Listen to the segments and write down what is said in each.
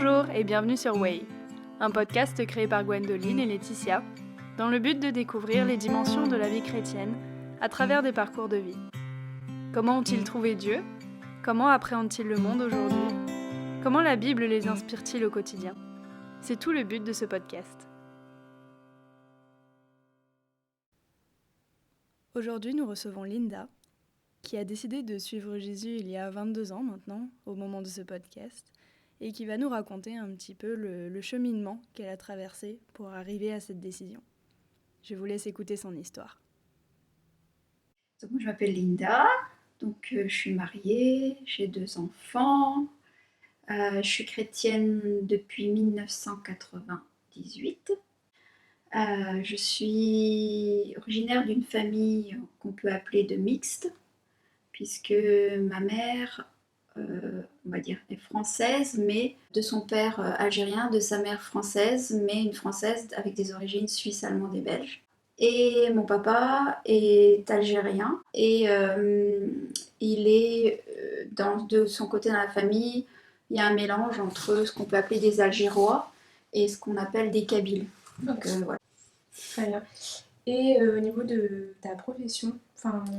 Bonjour et bienvenue sur Way, un podcast créé par Gwendoline et Laetitia, dans le but de découvrir les dimensions de la vie chrétienne à travers des parcours de vie. Comment ont-ils trouvé Dieu ? Comment appréhendent-ils le monde aujourd'hui ? Comment la Bible les inspire-t-il au quotidien ? C'est tout le but de ce podcast. Aujourd'hui, nous recevons Linda, qui a décidé de suivre Jésus il y a 22 ans maintenant, au moment de ce podcast, et qui va nous raconter un petit peu le cheminement qu'elle a traversé pour arriver à cette décision. Je vous laisse écouter son histoire. Donc, moi, je m'appelle Linda, je suis mariée, j'ai 2 enfants, je suis chrétienne depuis 1998. Je suis originaire d'une famille qu'on peut appeler de mixte, puisque ma mère, on va dire, est française, mais de son père algérien, de sa mère française, mais une française avec des origines suisses, allemandes et belges. Et mon papa est algérien et il est de son côté dans la famille, il y a un mélange entre ce qu'on peut appeler des Algérois et ce qu'on appelle des Kabyles. Donc voilà. Très bien. Et au niveau de ta profession,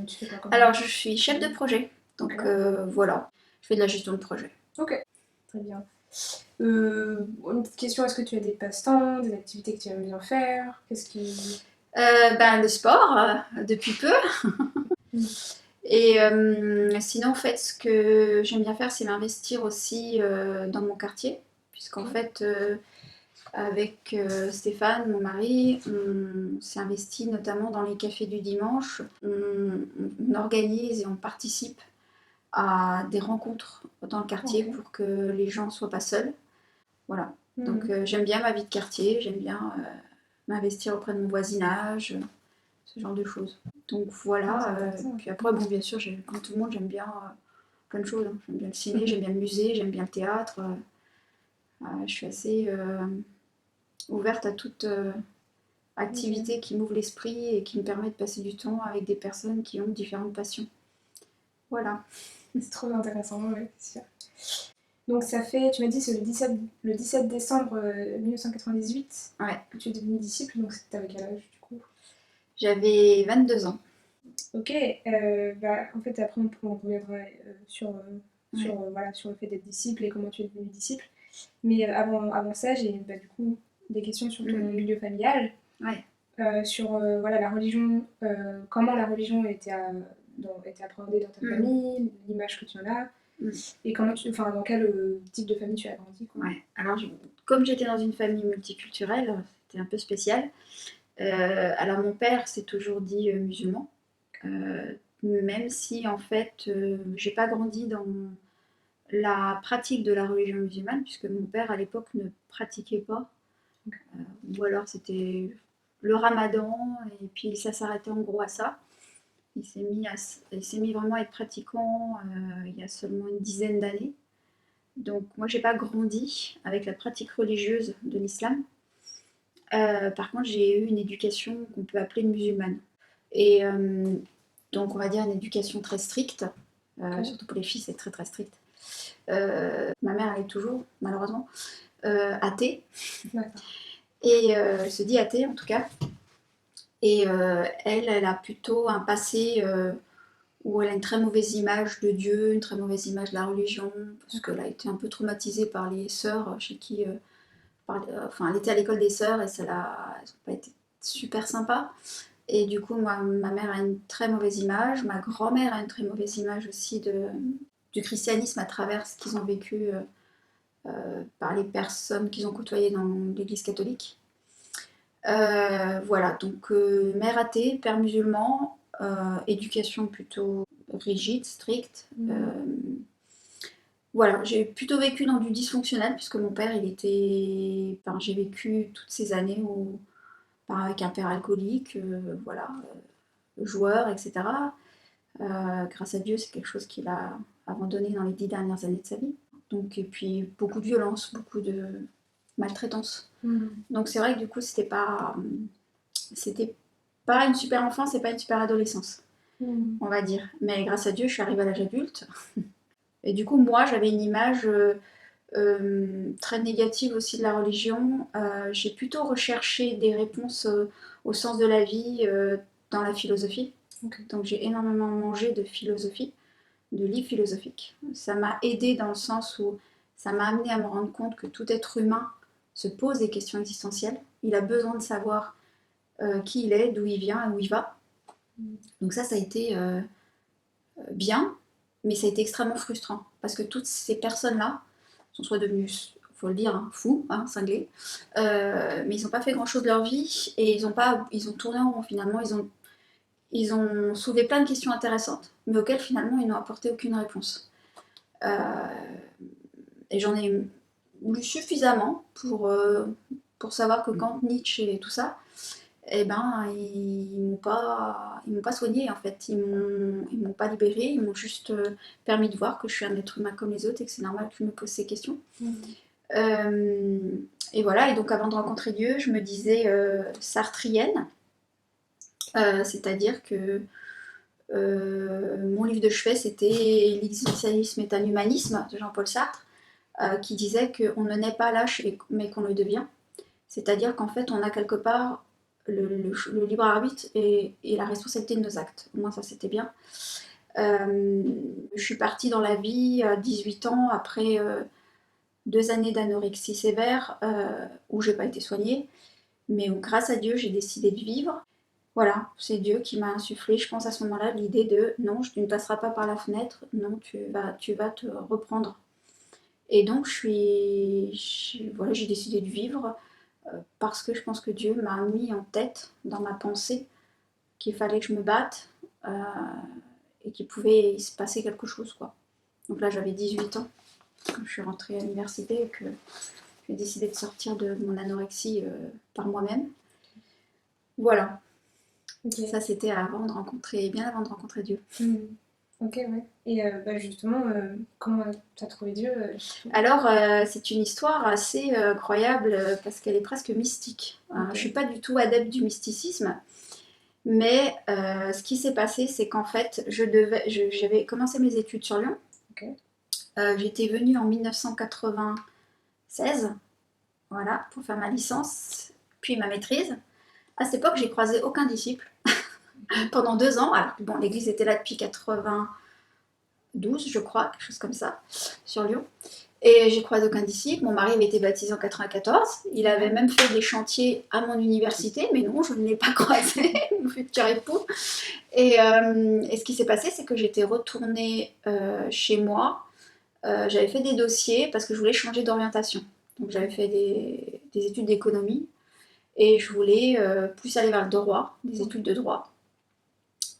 tu fais quoi comme... Alors je suis chef de projet, donc voilà, je fais de la gestion de projet. Ok, très bien. Une petite question, est-ce que tu as des passe-temps, des activités que tu aimes bien faire ? Qu'est-ce qui... Le sport, depuis peu. Et sinon, en fait, ce que j'aime bien faire, c'est m'investir aussi dans mon quartier, puisqu'en fait, avec Stéphane, mon mari, on s'est investi notamment dans les cafés du dimanche. On organise et on participe à des rencontres dans le quartier pour que les gens ne soient pas seuls. Voilà. Donc j'aime bien ma vie de quartier, j'aime bien m'investir auprès de mon voisinage, ce genre de choses. Donc voilà. Puis après, bon, bien sûr, comme tout le monde, j'aime bien plein de choses. Hein. J'aime bien le ciné, j'aime bien le musée, j'aime bien le théâtre. Je suis assez ouverte à toute activité qui m'ouvre l'esprit et qui me permet de passer du temps avec des personnes qui ont différentes passions. Voilà. C'est trop intéressant, oui, c'est sûr. Donc ça fait, tu m'as dit, c'est le 17 décembre 1998 que tu es devenue disciple, donc c'était avec quel âge du coup ? J'avais 22 ans. Ok, en fait après on reviendra sur le fait d'être disciple et comment tu es devenue disciple. Mais avant ça, j'ai du coup des questions sur ton milieu familial, sur la religion, comment la religion était appréhendée dans ta famille, l'image que tu en as, et dans quel type de famille tu as grandi, quoi. Alors comme j'étais dans une famille multiculturelle, c'était un peu spécial. Alors mon père s'est toujours dit musulman, même si en fait j'ai pas grandi dans la pratique de la religion musulmane, puisque mon père à l'époque ne pratiquait pas, ou alors c'était le ramadan et puis ça s'arrêtait en gros à ça. Il s'est mis vraiment à être pratiquant il y a seulement une dizaine d'années. Donc moi j'ai pas grandi avec la pratique religieuse de l'islam. Par contre, j'ai eu une éducation qu'on peut appeler musulmane. Et donc, on va dire une éducation très stricte, surtout pour les filles, c'est très très strict. Ma mère, elle est toujours, malheureusement, athée. Et elle se dit athée en tout cas. Et elle a plutôt un passé où elle a une très mauvaise image de Dieu, une très mauvaise image de la religion, parce qu'elle a été un peu traumatisée par les sœurs chez qui. Elle était à l'école des sœurs et elles n'ont pas été super sympa. Et du coup, ma mère a une très mauvaise image. Ma grand-mère a une très mauvaise image aussi du christianisme à travers ce qu'ils ont vécu par les personnes qu'ils ont côtoyées dans l'église catholique. Voilà, donc mère athée, père musulman, éducation plutôt rigide, stricte. Voilà, j'ai plutôt vécu dans du dysfonctionnel puisque mon père, j'ai vécu toutes ces années avec un père alcoolique, joueur, etc. Grâce à Dieu, c'est quelque chose qu'il a abandonné dans les 10 dernières années de sa vie. Donc, et puis beaucoup de violence, beaucoup de maltraitance. Donc c'est vrai que du coup, c'était pas une super enfance et pas une super adolescence, on va dire. Mais grâce à Dieu, je suis arrivée à l'âge adulte. Et du coup, moi, j'avais une image très négative aussi de la religion. J'ai plutôt recherché des réponses au sens de la vie dans la philosophie. Ok. Donc j'ai énormément mangé de philosophie, de livres philosophiques. Ça m'a aidé dans le sens où ça m'a amené à me rendre compte que tout être humain se pose des questions existentielles. Il a besoin de savoir qui il est, d'où il vient et où il va. Donc ça a été bien, mais ça a été extrêmement frustrant parce que toutes ces personnes-là sont soit devenues, faut le dire, hein, fous, hein, cinglés, mais ils n'ont pas fait grand-chose de leur vie et ils ont tourné en rond finalement. Ils ont soulevé plein de questions intéressantes, mais auxquelles finalement ils n'ont apporté aucune réponse. Euh, et j'en ai lu suffisamment pour savoir que quand Nietzsche et tout ça, eh ben, ils m'ont pas soigné en fait. Ils m'ont pas libéré, ils m'ont juste permis de voir que je suis un être humain comme les autres et que c'est normal que je me pose ces questions. Euh, et voilà, et donc avant de rencontrer Dieu, je me disais sartrienne, c'est-à-dire que mon livre de chevet c'était L'existentialisme est un humanisme de Jean-Paul Sartre, qui disait qu'on ne naît pas lâche mais qu'on le devient. C'est-à-dire qu'en fait, on a quelque part le libre arbitre et la responsabilité de nos actes. Au moins, ça, c'était bien. Je suis partie dans la vie à 18 ans, après 2 années d'anorexie sévère, où j'ai pas été soignée. Mais où, grâce à Dieu, j'ai décidé de vivre. Voilà, c'est Dieu qui m'a insufflé, je pense à ce moment-là, l'idée de non, tu ne passeras pas par la fenêtre, non, tu vas te reprendre. Et donc, voilà, j'ai décidé de vivre parce que je pense que Dieu m'a mis en tête dans ma pensée qu'il fallait que je me batte et qu'il pouvait se passer quelque chose, quoi. Donc là, j'avais 18 ans quand je suis rentrée à l'université et que j'ai décidé de sortir de mon anorexie par moi-même. Voilà. Ok. Ça, c'était bien avant de rencontrer Dieu. Ok, ouais. Et justement, comment t'as trouvé Dieu Alors, c'est une histoire assez incroyable parce qu'elle est presque mystique. Ok. Je suis pas du tout adepte du mysticisme, mais ce qui s'est passé, c'est qu'en fait, j'avais commencé mes études sur Lyon. Ok. J'étais venue en 1996, voilà, pour faire ma licence, puis ma maîtrise. À cette époque, j'ai croisé aucun disciple pendant 2 ans. Alors, bon, l'église était là depuis 92, je crois, quelque chose comme ça, sur Lyon. Et j'ai croisé aucun disciple. Mon mari avait été baptisé en 94. Il avait même fait des chantiers à mon université, mais non, je ne l'ai pas croisé, mon futur époux. Et ce qui s'est passé, c'est que j'étais retournée chez moi. J'avais fait des dossiers parce que je voulais changer d'orientation. Donc j'avais fait des études d'économie et je voulais plus aller vers le droit, des études de droit.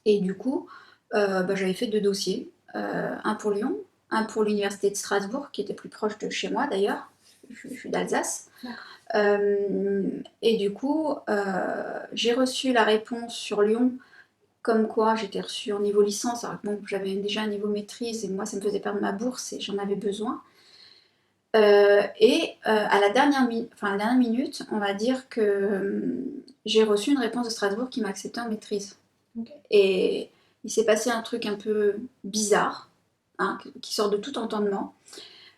Et du coup, j'avais fait 2 dossiers, un pour Lyon, un pour l'université de Strasbourg, qui était plus proche de chez moi d'ailleurs, je suis d'Alsace. Et du coup, j'ai reçu la réponse sur Lyon, comme quoi j'étais reçue en niveau licence, alors que bon, j'avais déjà un niveau maîtrise, et moi ça me faisait perdre ma bourse, et j'en avais besoin. À la dernière minute, on va dire que j'ai reçu une réponse de Strasbourg qui m'a acceptée en maîtrise. Ok. Et il s'est passé un truc un peu bizarre, hein, qui sort de tout entendement.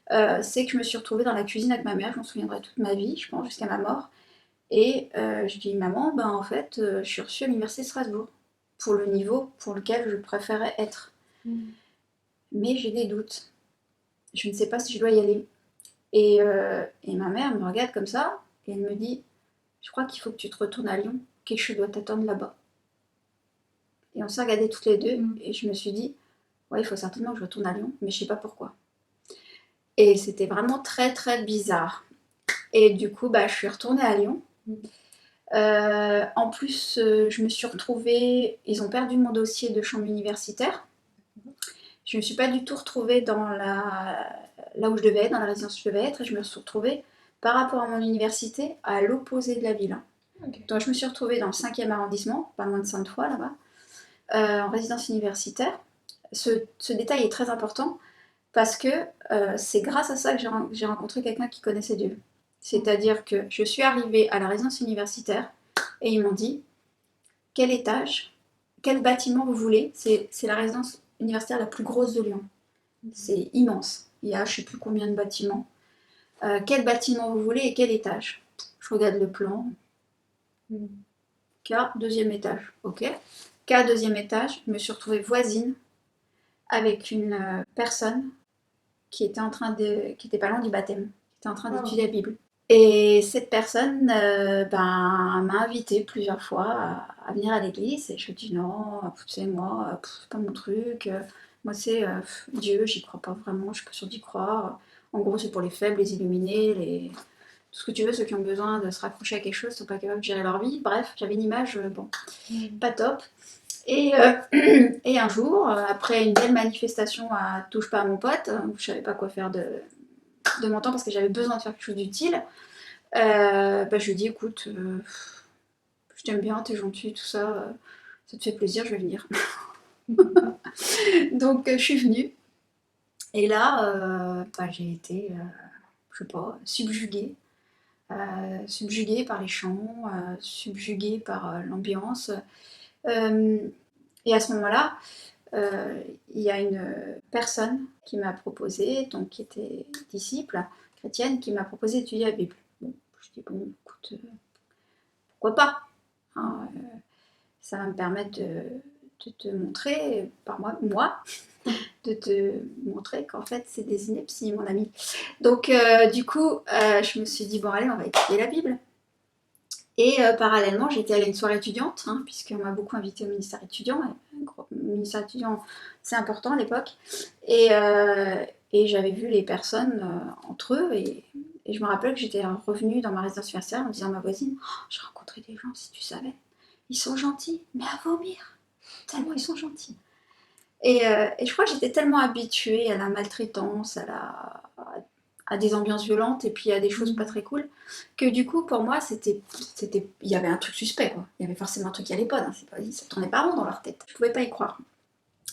C'est que je me suis retrouvée dans la cuisine avec ma mère, je m'en souviendrai toute ma vie, je pense, jusqu'à ma mort. Et je dis, maman, ben en fait, je suis reçue à l'université de Strasbourg, pour le niveau pour lequel je préférais être. Mais j'ai des doutes. Je ne sais pas si je dois y aller. Et ma mère me regarde comme ça, et elle me dit, je crois qu'il faut que tu te retournes à Lyon, quelque chose doit t'attendre là-bas. Et on s'est regardés toutes les deux, et je me suis dit, ouais, il faut certainement que je retourne à Lyon, mais je sais pas pourquoi. Et c'était vraiment très très bizarre. Et du coup, je suis retournée à Lyon. En plus, je me suis retrouvée, ils ont perdu mon dossier de chambre universitaire. Je ne me suis pas du tout retrouvée là où je devais être, dans la résidence où je devais être, et je me suis retrouvée par rapport à mon université à l'opposé de la ville. Okay. Donc je me suis retrouvée dans le 5e arrondissement, pas loin de Sainte-Foy là-bas, en résidence universitaire. Ce détail est très important parce que c'est grâce à ça que j'ai rencontré quelqu'un qui connaissait Dieu. C'est-à-dire que je suis arrivée à la résidence universitaire et ils m'ont dit quel étage, quel bâtiment vous voulez. C'est la résidence universitaire la plus grosse de Lyon. C'est immense. Il y a je ne sais plus combien de bâtiments. Quel bâtiment vous voulez et quel étage? Je regarde le plan. K, deuxième étage. Ok. K, deuxième étage. Je me suis retrouvée voisine avec une personne qui était pas loin du baptême, qui était en train d'étudier la Bible. Et cette personne m'a invitée plusieurs fois à venir à l'église et je lui dis non, tu sais, moi, c'est pas mon truc. Moi, c'est Dieu, j'y crois pas vraiment, je suis pas sûre d'y croire. En gros, c'est pour les faibles, les illuminés, tout ce que tu veux, ceux qui ont besoin de se raccrocher à quelque chose, sont pas capables de gérer leur vie. Bref, j'avais une image, pas top. Et, et un jour, après une belle manifestation à Touche pas à mon pote, où je savais pas quoi faire de mon temps parce que j'avais besoin de faire quelque chose d'utile, je lui dis écoute, je t'aime bien, t'es gentil, tout ça, ça te fait plaisir, je vais venir. Donc je suis venue. Et là, j'ai été, je sais pas, subjuguée. Subjuguée par les chants, subjuguée par l'ambiance. Et à ce moment-là, il y a une personne qui m'a proposé, donc qui était disciple chrétienne, qui m'a proposé d'étudier la Bible. Bon, je dis bon, écoute, pourquoi pas, hein, ça va me permettre de te montrer, par moi, de te montrer qu'en fait c'est des inepties, mon ami. Donc du coup, je me suis dit bon allez, on va étudier la Bible. Et parallèlement, j'étais allée à une soirée étudiante, hein, puisqu'on m'a beaucoup invitée au ministère étudiant. Le ministère étudiant, c'est important à l'époque. Et j'avais vu les personnes entre eux. Et je me rappelle que j'étais revenue dans ma résidence universitaire en disant à ma voisine, oh, j'ai rencontré des gens, si tu savais. Ils sont gentils, mais à vomir. Tellement ils sont gentils. Et je crois que j'étais tellement habituée à la maltraitance, à des ambiances violentes et puis à des choses pas très cool, que du coup, pour moi, il y avait un truc suspect, quoi. Il y avait forcément un truc qui allait pas, hein. Ça tournait pas rond dans leur tête. Je pouvais pas y croire.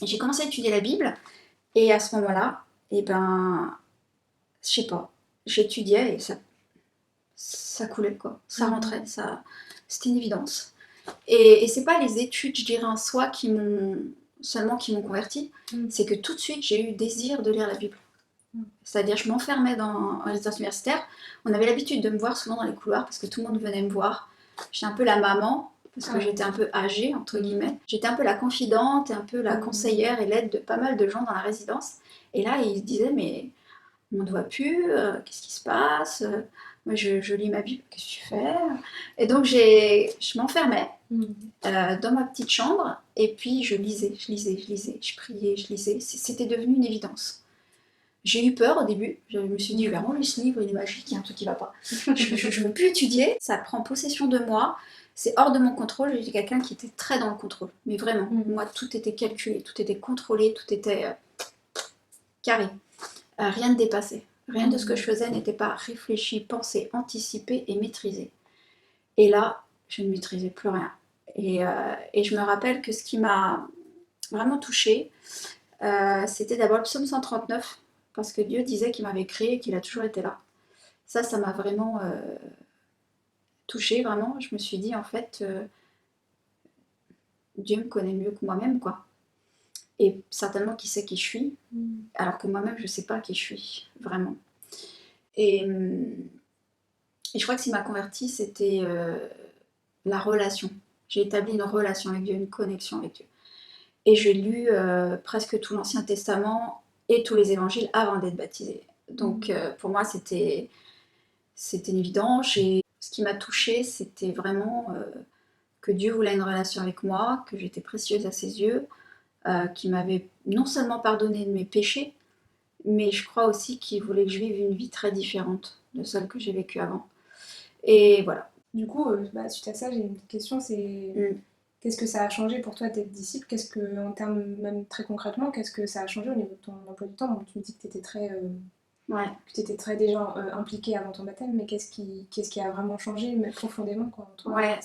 Et j'ai commencé à étudier la Bible, et à ce moment-là, je sais pas, j'étudiais et ça coulait, quoi. Ça rentrait, c'était une évidence. Et c'est pas les études, je dirais, en soi qui m'ont converti, c'est que tout de suite, j'ai eu désir de lire la Bible. C'est-à-dire, je m'enfermais en résidence universitaire. On avait l'habitude de me voir souvent dans les couloirs parce que tout le monde venait me voir. J'étais un peu la maman, parce que j'étais un peu âgée, entre guillemets. J'étais un peu la confidente et un peu la conseillère et l'aide de pas mal de gens dans la résidence. Et là, ils se disaient, mais on ne te voit plus, qu'est-ce qui se passe? Moi, je lis ma Bible, qu'est-ce que tu fais? Et donc, je m'enfermais dans ma petite chambre et puis je lisais, je priais, je lisais. C'était devenu une évidence. J'ai eu peur au début, je me suis dit, je vais rendre ce livre, il est magique, il y a un truc qui va pas. Je ne veux plus étudier, ça prend possession de moi, c'est hors de mon contrôle. J'étais quelqu'un qui était très dans le contrôle, mais vraiment, moi tout était calculé, tout était contrôlé, tout était carré, rien ne dépassait. Rien de ce que je faisais n'était pas réfléchi, pensé, anticipé et maîtrisé. Et là, je ne maîtrisais plus rien. Et je me rappelle que ce qui m'a vraiment touchée, c'était d'abord le psaume 139, parce que Dieu disait qu'il m'avait créé et qu'il a toujours été là. Ça m'a vraiment touchée, vraiment. Je me suis dit, en fait, Dieu me connaît mieux que moi-même, quoi. Et certainement qu'il sait qui je suis, alors que moi-même, je ne sais pas qui je suis, vraiment. Et je crois que ce qui m'a convertie, c'était la relation. J'ai établi une relation avec Dieu, une connexion avec Dieu. Et j'ai lu presque tout l'Ancien Testament et tous les évangiles avant d'être baptisée. Donc pour moi, c'était une évidence. Et ce qui m'a touchée, c'était vraiment que Dieu voulait une relation avec moi, que j'étais précieuse à ses yeux, qu'il m'avait non seulement pardonné de mes péchés, mais je crois aussi qu'il voulait que je vive une vie très différente de celle que j'ai vécue avant. Et voilà. Du coup, suite à ça, j'ai une petite question, c'est qu'est-ce que ça a changé pour toi d'être disciple? Qu'est-ce que, en termes même très concrètement, qu'est-ce que ça a changé au niveau de ton emploi du temps? Donc, tu me dis que tu étais très déjà impliquée avant ton baptême, mais qu'est-ce qui a vraiment changé, mais profondément, quoi, en toi? Ouais,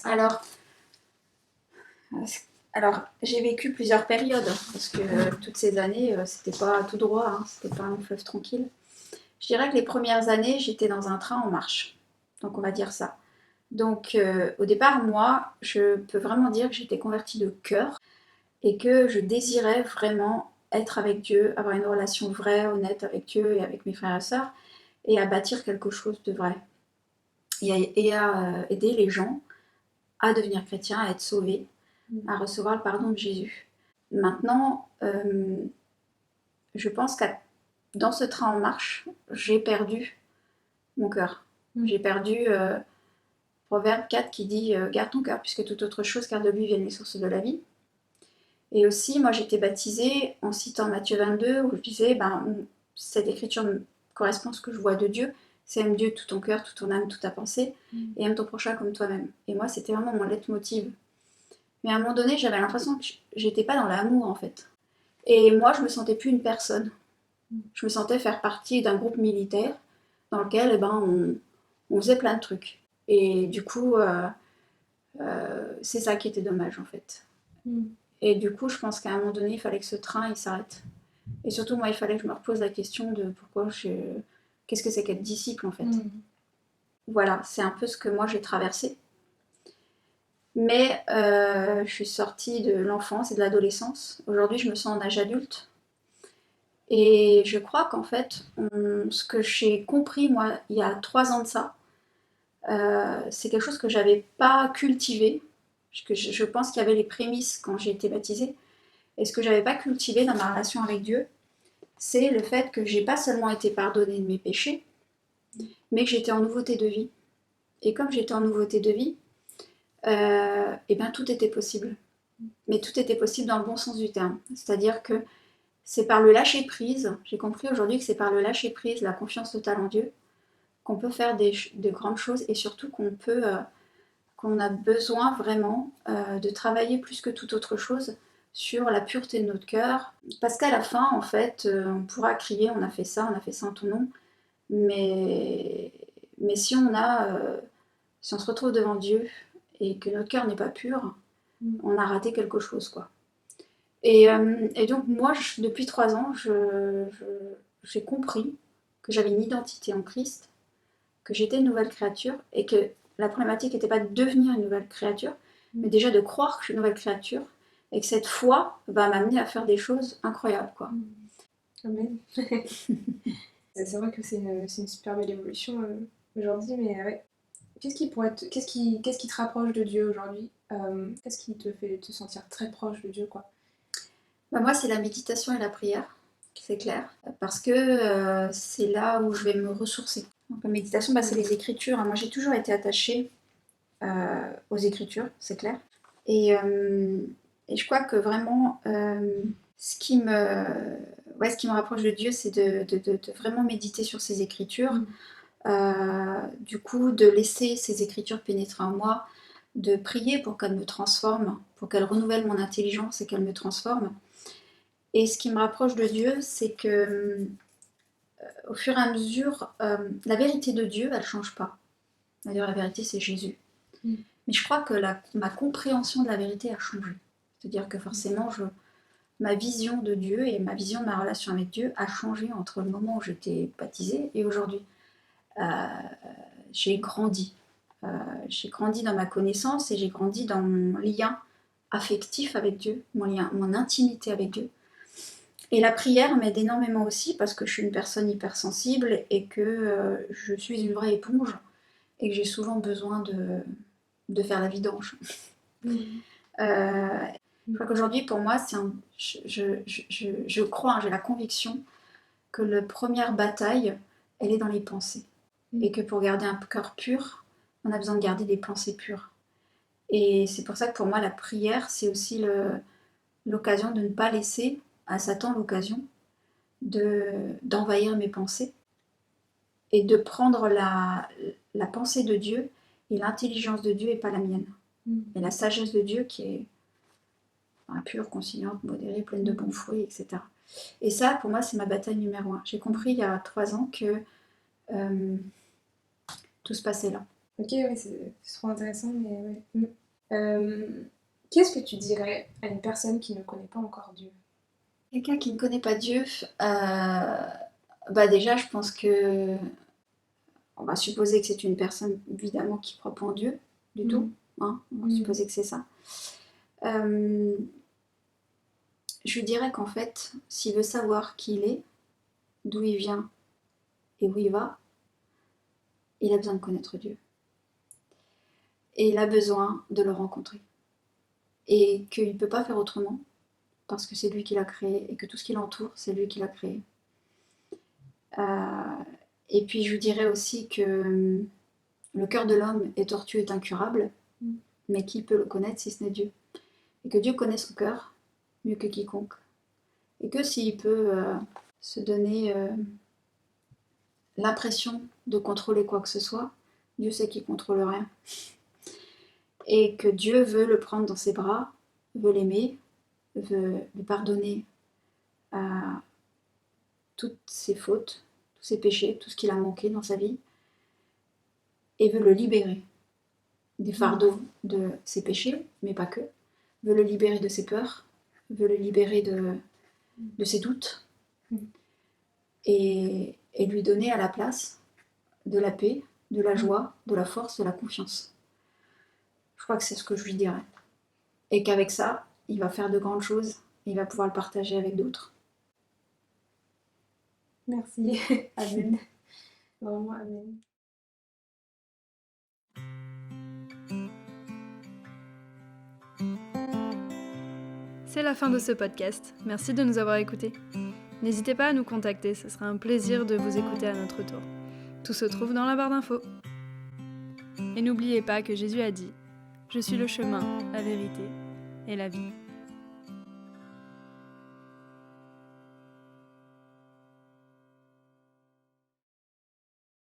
alors j'ai vécu plusieurs périodes, parce que toutes ces années, c'était pas tout droit, hein, c'était pas un fleuve tranquille. Je dirais que les premières années, j'étais dans un train en marche, donc on va dire ça. Donc au départ, moi, je peux vraiment dire que j'étais convertie de cœur et que je désirais vraiment être avec Dieu, avoir une relation vraie, honnête avec Dieu et avec mes frères et sœurs. et à bâtir quelque chose de vrai. Et à aider les gens à devenir chrétiens, à être sauvés, à recevoir le pardon de Jésus. Maintenant, je pense que dans ce train en marche, j'ai perdu mon cœur. J'ai perdu Proverbe 4 qui dit garde ton cœur, puisque toute autre chose, car de lui viennent les sources de la vie. Et aussi, moi j'étais baptisée en citant Matthieu 22, où je disais cette écriture correspond à ce que je vois de Dieu. C'est aime Dieu de tout ton cœur, toute ton âme, toute ta pensée, et aime ton prochain comme toi-même. Et moi, c'était vraiment mon leitmotiv. Mais à un moment donné, j'avais l'impression que j'étais pas dans l'amour en fait. Et moi, je me sentais plus une personne. Je me sentais faire partie d'un groupe militaire dans lequel on faisait plein de trucs. Et du coup, c'est ça qui était dommage en fait. Et du coup, je pense qu'à un moment donné, il fallait que ce train il s'arrête. Et surtout, moi, il fallait que je me repose la question de qu'est-ce que c'est qu'être disciple en fait. Voilà, c'est un peu ce que moi j'ai traversé. Mais je suis sortie de l'enfance et de l'adolescence. Aujourd'hui, je me sens en âge adulte. Et je crois qu'en fait, ce que j'ai compris, moi, il y a 3 ans de ça, c'est quelque chose que j'avais pas cultivé. Je pense qu'il y avait les prémices quand j'ai été baptisée. Et ce que j'avais pas cultivé dans ma relation avec Dieu, c'est le fait que j'ai pas seulement été pardonnée de mes péchés, mais que j'étais en nouveauté de vie. Et comme j'étais en nouveauté de vie, et bien tout était possible. Mais tout était possible dans le bon sens du terme. C'est-à-dire que c'est par le lâcher-prise, j'ai compris aujourd'hui que c'est par le lâcher-prise, la confiance totale en Dieu, qu'on peut faire de grandes choses et surtout qu'on a besoin vraiment de travailler plus que toute autre chose sur la pureté de notre cœur. Parce qu'à la fin, en fait, on pourra crier on a fait ça en ton nom, mais si si on se retrouve devant Dieu et que notre cœur n'est pas pur, on a raté quelque chose, quoi. Et donc moi, depuis 3 ans, j'ai compris que j'avais une identité en Christ, que j'étais une nouvelle créature et que la problématique n'était pas de devenir une nouvelle créature, mais déjà de croire que je suis une nouvelle créature et que cette foi va m'amener à faire des choses incroyables, quoi. Amen. C'est vrai que c'est une super belle évolution aujourd'hui, mais ouais. Qu'est-ce qui te rapproche de Dieu aujourd'hui? Qu'est-ce qui te fait te sentir très proche de Dieu, quoi? Moi, c'est la méditation et la prière, c'est clair, parce que c'est là où je vais me ressourcer. Donc, la méditation, c'est les écritures. Moi, j'ai toujours été attachée aux écritures, c'est clair. Et je crois que vraiment, ce qui me rapproche de Dieu, c'est de vraiment méditer sur ces écritures. Du coup, de laisser ces écritures pénétrer en moi, de prier pour qu'elles me transforment, pour qu'elles renouvellent mon intelligence et qu'elles me transforment. Et ce qui me rapproche de Dieu, c'est que au fur et à mesure, la vérité de Dieu, elle ne change pas. D'ailleurs, la vérité, c'est Jésus. Mais je crois que ma compréhension de la vérité a changé. C'est-à-dire que forcément, ma vision de Dieu et ma vision de ma relation avec Dieu a changé entre le moment où j'étais baptisée et aujourd'hui. J'ai grandi. J'ai grandi dans ma connaissance et j'ai grandi dans mon lien affectif avec Dieu, mon intimité avec Dieu. Et la prière m'aide énormément aussi parce que je suis une personne hypersensible et que je suis une vraie éponge et que j'ai souvent besoin de faire la vidange. Je crois qu'aujourd'hui, pour moi, je crois, j'ai la conviction que la première bataille, elle est dans les pensées. Et que pour garder un cœur pur, on a besoin de garder des pensées pures. Et c'est pour ça que pour moi, la prière, c'est aussi l'occasion de ne pas laisser à Satan l'occasion d'envahir mes pensées et de prendre la pensée de Dieu et l'intelligence de Dieu et pas la mienne. Et la sagesse de Dieu qui est pure, conciliante, modérée, pleine de bons fruits, etc. Et ça, pour moi, c'est ma bataille numéro 1. J'ai compris il y a 3 ans que tout se passait là. Ok, oui, c'est trop intéressant, mais ouais. Qu'est-ce que tu dirais à une personne qui ne connaît pas encore Dieu? Quelqu'un qui ne connaît pas Dieu, déjà, je pense que on va supposer que c'est une personne, évidemment, qui ne croit pas en Dieu, du tout. Hein, on va supposer que c'est ça. Je dirais qu'en fait, s'il veut savoir qui il est, d'où il vient et où il va, il a besoin de connaître Dieu. Et il a besoin de le rencontrer. Et qu'il ne peut pas faire autrement, parce que c'est lui qui l'a créé, et que tout ce qui l'entoure, c'est lui qui l'a créé. Et puis je vous dirais aussi que le cœur de l'homme est tortueux et incurable, mais qui peut le connaître si ce n'est Dieu? Et que Dieu connaît son cœur mieux que quiconque. Et que s'il peut se donner l'impression de contrôler quoi que ce soit, Dieu sait qu'il ne contrôle rien. Et que Dieu veut le prendre dans ses bras, veut l'aimer, veut lui pardonner toutes ses fautes, tous ses péchés, tout ce qu'il a manqué dans sa vie, et veut le libérer des fardeaux de ses péchés, mais pas que, veut le libérer de ses peurs, veut le libérer de ses doutes, et lui donner à la place de la paix, de la joie, de la force, de la confiance. Je crois que c'est ce que je lui dirais. Et qu'avec ça, il va faire de grandes choses, et il va pouvoir le partager avec d'autres. Merci. Amen. Vraiment, amen. C'est la fin de ce podcast. Merci de nous avoir écoutés. N'hésitez pas à nous contacter, ce sera un plaisir de vous écouter à notre tour. Tout se trouve dans la barre d'infos. Et n'oubliez pas que Jésus a dit « Je suis le chemin, la vérité et la vie ».